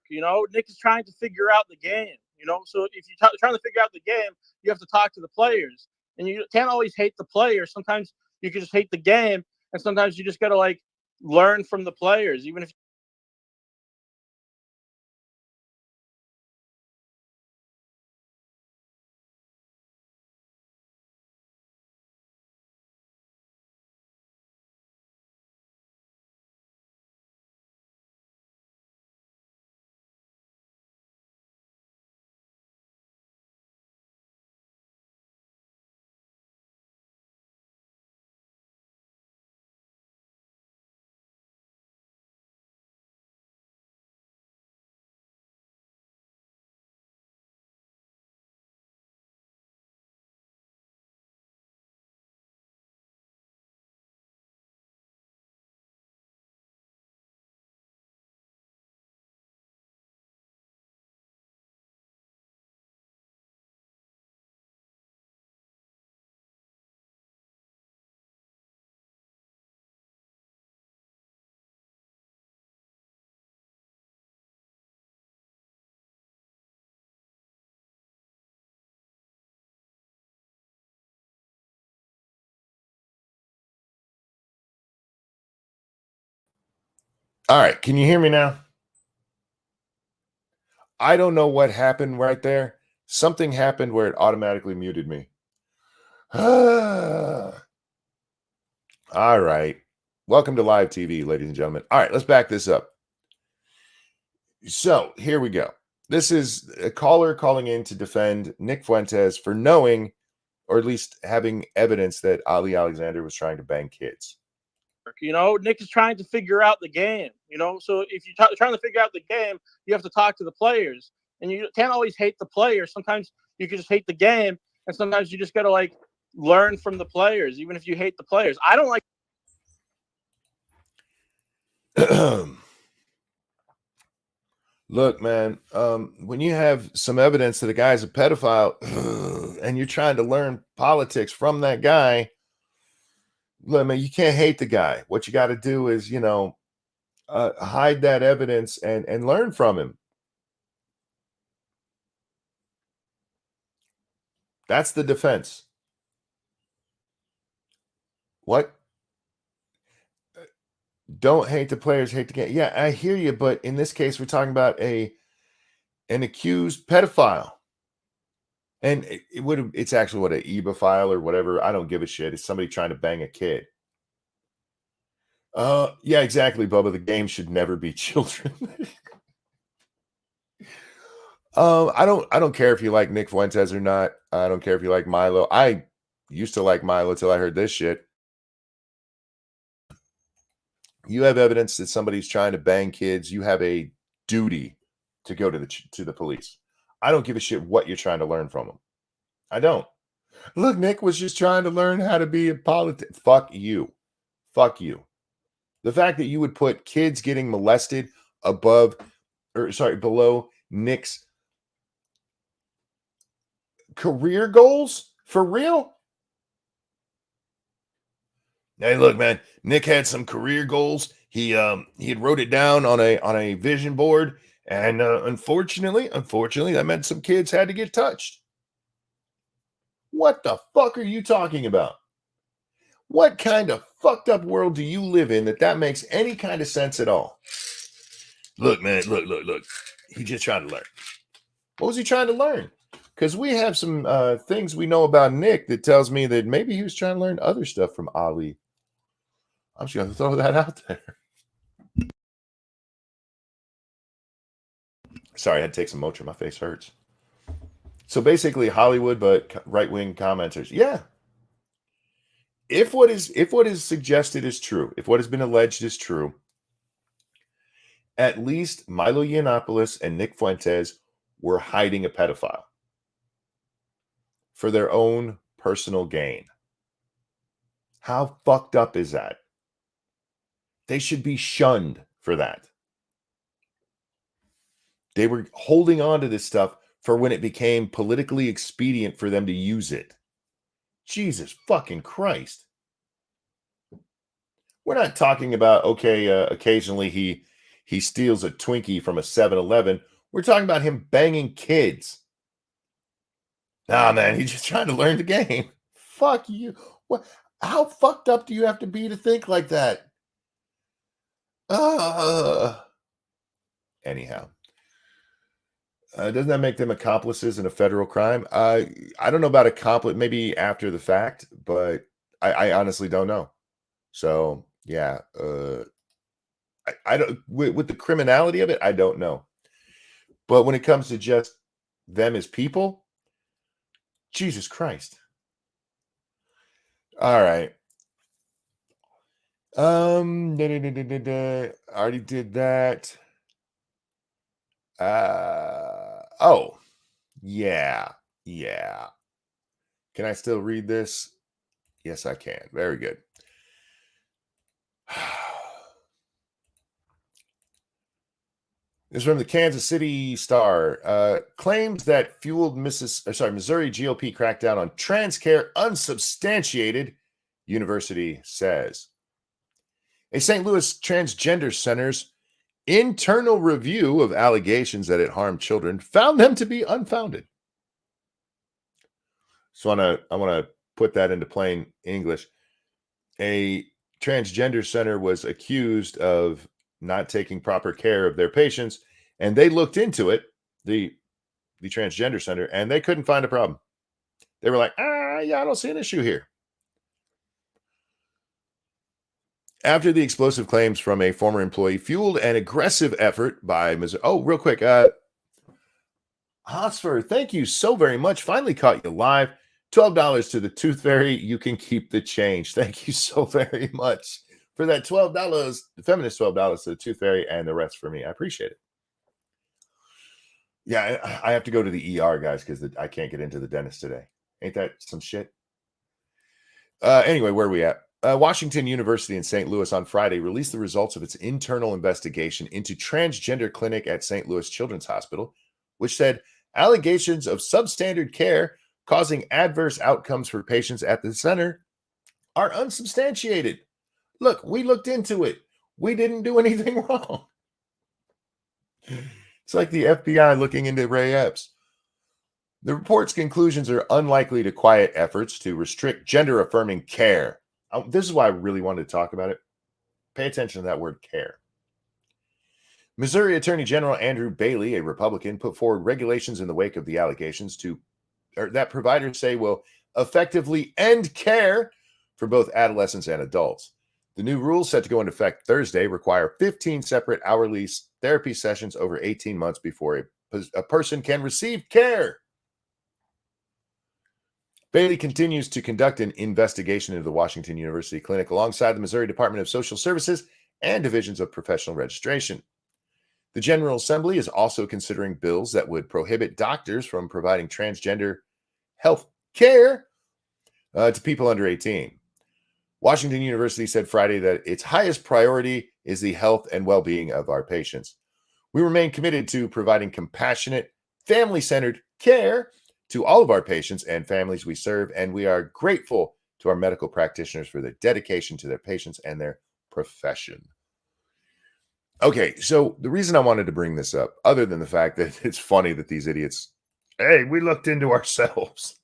Speaker 10: You know, Nick is trying to figure out the game. You know, so if you're trying to figure out the game, you have to talk to the players, and you can't always hate the players. Sometimes you can just hate the game, and sometimes you just got to like learn from the players, even if.
Speaker 1: All right, can you hear me now? I don't know what happened right there. Something happened where it automatically muted me. All right. Welcome to live TV, ladies and gentlemen. All right, let's back this up. So here we go. This is a caller calling in to defend Nick Fuentes for knowing, or at least having evidence, that Ali Alexander was trying to bang kids.
Speaker 10: You know, Nick is trying to figure out the game. You know, so if you're trying to figure out the game, you have to talk to the players, and you can't always hate the players. Sometimes you can just hate the game, and sometimes you just got to like learn from the players, even if you hate the players. I don't like.
Speaker 1: Look, man, when you have some evidence that a guy's a pedophile and you're trying to learn politics from that guy, look, man, you can't hate the guy. What you got to do is, hide that evidence and learn from him. That's the defense. What? Don't hate the players, hate the game. Yeah, I hear you, but in this case, we're talking about an accused pedophile. And it's actually what, an ebophile or whatever. I don't give a shit. It's somebody trying to bang a kid. Yeah, exactly, Bubba. The game should never be children. I don't care if you like Nick Fuentes or not. I don't care if you like Milo. I used to like Milo till I heard this shit. You have evidence that somebody's trying to bang kids. You have a duty to go to the police. I don't give a shit what you're trying to learn from them. I don't. Look, Nick was just trying to learn how to be a politician. Fuck you. Fuck you. The fact that you would put kids getting molested below Nick's career goals? For real? Hey, look, man, Nick had some career goals. He had wrote it down on a vision board, and unfortunately, that meant some kids had to get touched. What the fuck are you talking about? What kind of fucked up world do you live in that makes any kind of sense at all? Look, man, look. He's just trying to learn. What was he trying to learn? Because we have some things we know about Nick that tells me that maybe he was trying to learn other stuff from Ali. I'm just going to throw that out there. Sorry, I had to take some Motrin. My face hurts. So basically Hollywood, but right-wing commenters. Yeah. If what is suggested is true, if what has been alleged is true, at least Milo Yiannopoulos and Nick Fuentes were hiding a pedophile for their own personal gain. How fucked up is that? They should be shunned for that. They were holding on to this stuff for when it became politically expedient for them to use it. Jesus fucking Christ. We're not talking about, okay, occasionally he steals a Twinkie from a 7-Eleven. We're talking about him banging kids. Nah, man, he's just trying to learn the game. Fuck you. What? How fucked up do you have to be to think like that? Anyhow. Doesn't that make them accomplices in a federal crime? I don't know about accomplice, maybe after the fact, but I honestly don't know. So, yeah. I don't, with the criminality of it, I don't know. But when it comes to just them as people, Jesus Christ. All right. Already did that. Oh, yeah. Can I still read this? Yes, I can. Very good. This is from the Kansas City Star. Claims that fueled Missouri GOP crackdown on Transcare unsubstantiated, university says. A St. Louis transgender center's internal review of allegations that it harmed children found them to be unfounded. So I want to put that into plain English. A transgender center was accused of not taking proper care of their patients, and they looked into it, the transgender center, and they couldn't find a problem. They were like, yeah, I don't see an issue here. After the explosive claims from a former employee fueled an aggressive effort by Missouri. Oh, real quick. Hosfer, thank you so very much. Finally caught you live. $12 to the Tooth Fairy. You can keep the change. Thank you so very much for that $12, the feminist $12 to the Tooth Fairy, and the rest for me. I appreciate it. Yeah, I have to go to the ER, guys, because I can't get into the dentist today. Ain't that some shit? Anyway, where are we at? Washington University in St. Louis on Friday released the results of its internal investigation into transgender clinic at St. Louis Children's Hospital, which said allegations of substandard care causing adverse outcomes for patients at the center are unsubstantiated. Look, we looked into it. We didn't do anything wrong. It's like the FBI looking into Ray Epps. The report's conclusions are unlikely to quiet efforts to restrict gender-affirming care. This is why I really wanted to talk about it. Pay attention to that word care. Missouri Attorney General Andrew Bailey, a Republican, put forward regulations in the wake of the allegations that providers say will effectively end care for both adolescents and adults. The new rules, set to go into effect Thursday, require 15 separate hourly therapy sessions over 18 months before a person can receive care. Bailey continues to conduct an investigation into the Washington University Clinic alongside the Missouri Department of Social Services and divisions of professional registration. The General Assembly is also considering bills that would prohibit doctors from providing transgender health care to people under 18. Washington University said Friday that its highest priority is the health and well-being of our patients. We remain committed to providing compassionate, family-centered care to all of our patients and families we serve, and we are grateful to our medical practitioners for their dedication to their patients and their profession. Okay, so the reason I wanted to bring this up, other than the fact that it's funny that these idiots, hey, we looked into ourselves.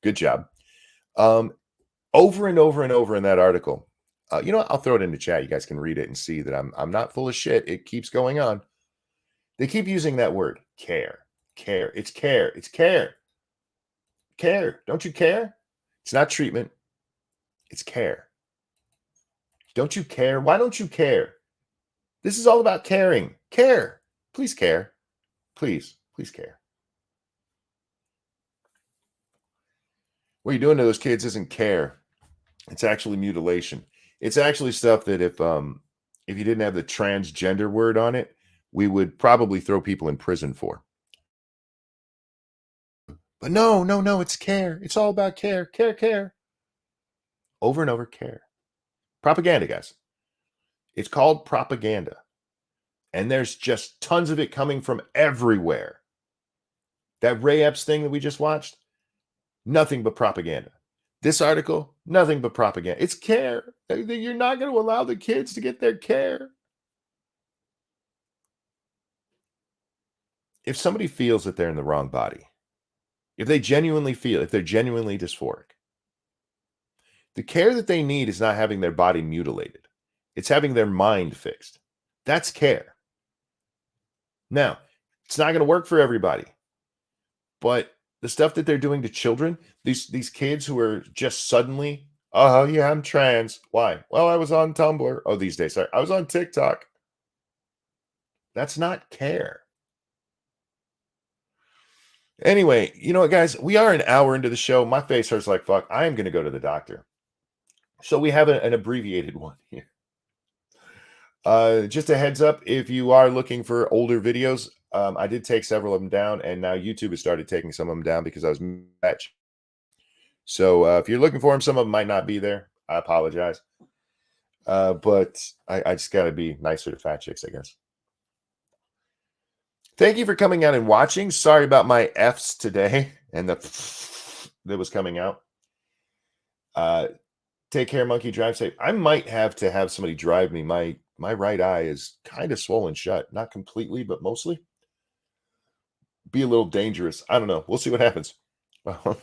Speaker 1: Good job. Over and over and over in that article, you know what? I'll throw it in the chat. You guys can read it and see that I'm not full of shit. It keeps going on. They keep using that word, care. Care. It's care. It's care. Care. Don't you care? It's not treatment. It's care. Don't you care? Why don't you care? This is all about caring. Care. Please care. Please care. What you're doing to those kids isn't care. It's actually mutilation. It's actually stuff that if you didn't have the transgender word on it, we would probably throw people in prison for. But no, it's care. It's all about care. Care. Over and over, care. Propaganda, guys. It's called propaganda. And there's just tons of it coming from everywhere. That Ray Epps thing that we just watched, nothing but propaganda. This article, nothing but propaganda. It's care. You're not going to allow the kids to get their care. If somebody feels that they're in the wrong body, if they genuinely feel, if they're genuinely dysphoric, the care that they need is not having their body mutilated. It's having their mind fixed. That's care. Now, it's not going to work for everybody, but the stuff that they're doing to children, these kids who are just suddenly, oh yeah, I'm trans. Why? Well, I was on Tumblr. Oh, these days, sorry, I was on TikTok. That's not care. Anyway, you know what, guys? We are an hour into the show. My face hurts like fuck. I am going to go to the doctor. So we have an abbreviated one here. Just a heads up, if you are looking for older videos, I did take several of them down, and now YouTube has started taking some of them down because I was matched. So if you're looking for them, some of them might not be there. I apologize. But I just got to be nicer to fat chicks, I guess. Thank you for coming out and watching. Sorry about my F's today and the that was coming out. Take care, monkey. Drive safe. I might have to have somebody drive me. My right eye is kind of swollen shut. Not completely, but mostly. Be a little dangerous. I don't know. We'll see what happens. Well,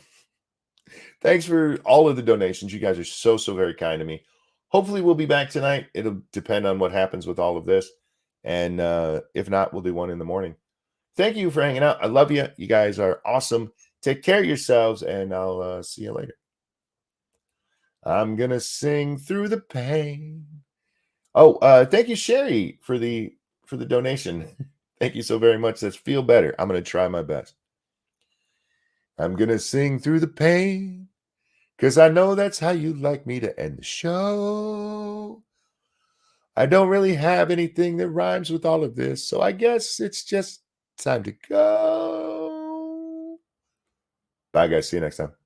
Speaker 1: thanks for all of the donations. You guys are so very kind to me. Hopefully we'll be back tonight. It'll depend on what happens with all of this. And if not, we'll do one in the morning. Thank you for hanging out. I love you. You guys are awesome. Take care of yourselves, and I'll see you later. I'm going to sing through the pain. Oh, thank you, Sherry, for the donation. Thank you so very much. Let's feel better. I'm going to try my best. I'm going to sing through the pain because I know that's how you'd like me to end the show. I don't really have anything that rhymes with all of this, so I guess it's just time to go. Bye, guys. See you next time.